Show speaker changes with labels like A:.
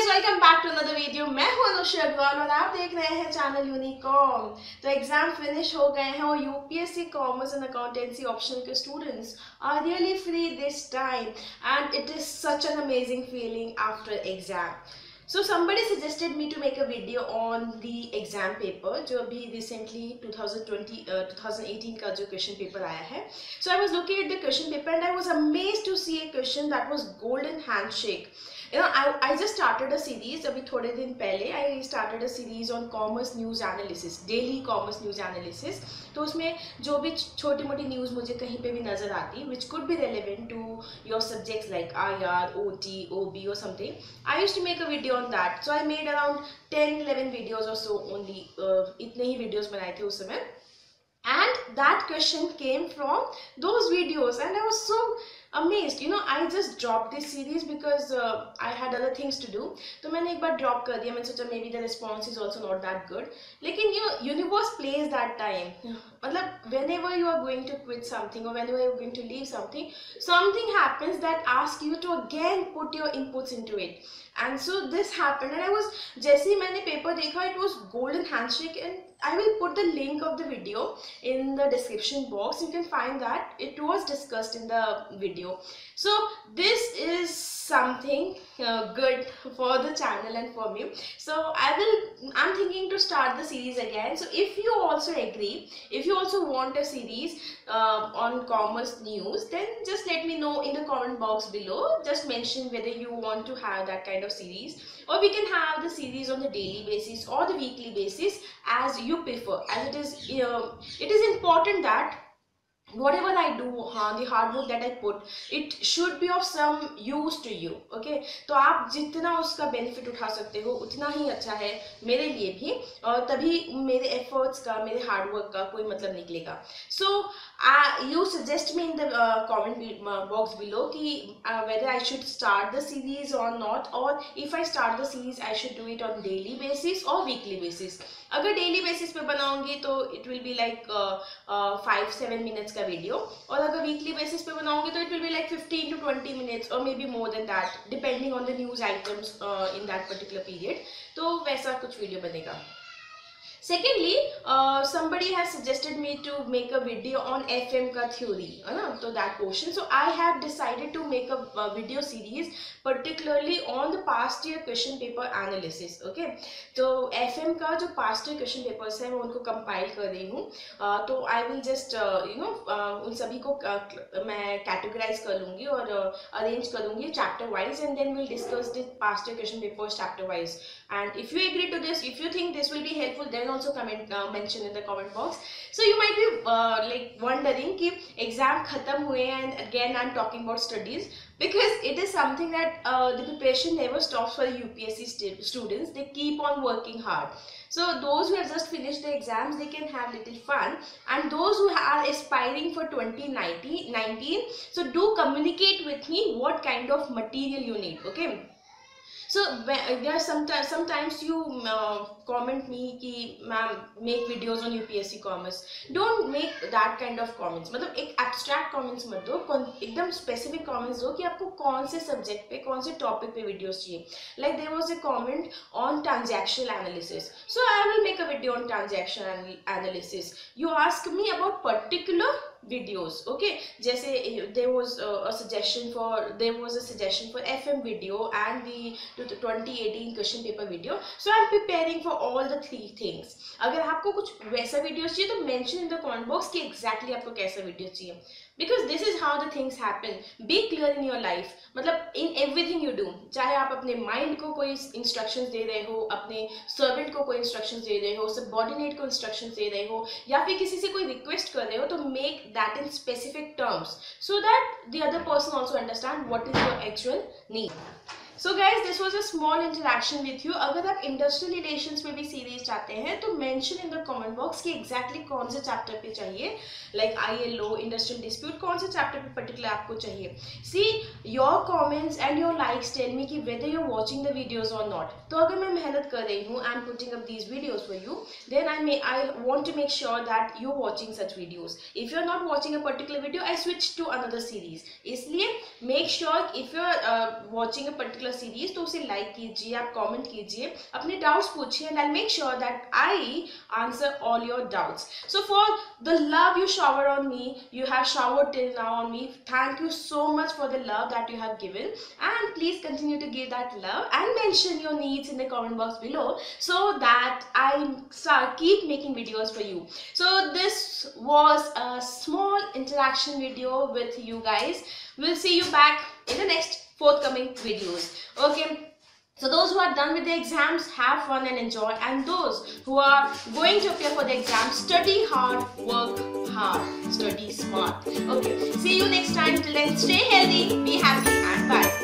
A: guys, welcome back to another video. मैं हूं अनुश्री अग्रवाल और आप देख रहे हैं चैनल यूनिकॉम। तो एग्जाम फिनिश हो गए हैं और UPSC commerce and accountancy optional के students are really free this time and it is such an amazing feeling after exam. So somebody suggested me to make a video on the exam paper जो अभी recently 2018 का जो question paper आया है. So I was looking at the question paper and I was amazed to see a question that was golden handshake. You know, I just started a series अभी थोड़े दिन पहले I started a series on commerce news analysis, daily commerce news analysis. तो उसमें जो भी छोटी मोटी न्यूज़ मुझे कहीं पे भी नज़र आती which could be relevant to your subjects like IR, OT, OB or something, I used to make a video on that. So I made around 10-11 videos or so only. इतने ही videos बनाए थे उस समय. And that question came from those videos and I was so amazed. You know, I just dropped this series because I had other things to do. तो मैंने एक बार drop कर दिया. मैंने सोचा maybe the response is also not that good. लेकिन you know, universe plays that time. मतलब whenever you are going to quit something or whenever you are going to leave something, something happens that asks you to again put your inputs into it. And so this happened and I was, जैसे ही मैंने paper देखा, it was golden handshake and I will put the link of the video in the description box. You can find that it was discussed in the video. So this is something good for the channel and for me. So I'm thinking to start the series again. So if you also agree, if you also want a series on commerce news, then just let me know in the comment box below. Just mention whether you want to have that kind of series, or we can have the series on the daily basis or the weekly basis as you prefer. As it is important that whatever I do, the hard work that I put, it should be of some use to you. Okay, तो आप जितना उसका benefit उठा सकते हो उतना ही अच्छा है मेरे लिए भी, और तभी मेरे efforts का, मेरे hard work का कोई मतलब निकलेगा. So you suggest me in the comment box below कि whether I should start the series or not, or if I start the series I should do it on daily basis or weekly basis. अगर daily basis पे बनाऊंगी तो it will be like 5-7 minutes का video, और अगर weekly basis पे बनाऊंगी तो it will be like 15 to 20 minutes or maybe more than that depending on the news items in that particular period. तो वैसा कुछ video बनेगा. Secondly, somebody has suggested me to make a video on FM का theory, है ना, तो that portion. So I have decided to make a video series particularly on the past year question paper analysis. Okay, तो FM का जो past year question papers हैं मैं उनको compile कर रही हूँ. तो I will just उन सभी को मैं categorize कर लूँगी और arrange कर लूँगी chapter wise, and then we'll discuss the past year question papers chapter wise. And if you agree to this, if you think this will be helpful, then also comment mention in the comment box. So you might be like wondering कि exam खत्म हुए and again I'm talking about studies, because it is something that the preparation never stops for the UPSC students. They keep on working hard. So those who have just finished the exams, they can have little fun, and those who are aspiring for 2019, so do communicate with me what kind of material you need. Okay, so there are sometimes you comment me कि ma'am make videos on UPSC Commerce. Don't make that kind of comments. मतलब एक abstract comments मत दो, एकदम specific comments दो कि आपको कौन से subject पे, कौन से topic पे videos चाहिए. Like there was a comment on transactional analysis. So I will make a video on transactional analysis. You ask me about particular videos. Okay, जैसे there was a suggestion for FM video and the 2018 question paper video. So I'm preparing for all the three things. अगर आपको कुछ वैसा video चाहिए तो mention in the comment box कि exactly आपको कैसा वीडियो चाहिए, because this is how the things happen. Be clear in your life. मतलब in everything you do, चाहे आप अपने mind को कोई instructions दे रहे हो, अपने servant को कोई instructions दे रहे हो, subordinate को instructions दे रहे हो, या फिर किसी से कोई request कर रहे हो, तो make that in specific terms so that the other person also understand what is your actual need. So guys, this was a small interaction with you. अगर आप industrial relations में भी series चाहते हैं तो mention in the comment box कि exactly कौन से chapter पे चाहिए, like ILO, industrial dispute, कौन से chapter पे particular आपको चाहिए. See, your comments and your likes tell me कि whether you're watching the videos or not. तो अगर मैं मेहनत कर रही हूँ, I'm putting up these videos for you, then I want to make sure that you're watching such videos. If you're not watching a particular video, I switch to another series. इसलिए make sure if you're watching a particular particular series, तो उसे like कीजिए, आप comment कीजिए, अपने doubts पूछिए, and I'll make sure that I answer all your doubts. So for the love you shower on me, you have showered till now on me. Thank you so much for the love that you have given, and please continue to give that love and mention your needs in the comment box below so that I keep making videos for you. So this was a small interaction video with you guys. We'll see you back in the next forthcoming videos. Okay, so those who are done with the exams, have fun and enjoy, and those who are going to appear for the exams, study hard, work hard, study smart. Okay, see you next time. Till then, stay healthy, be happy, and bye.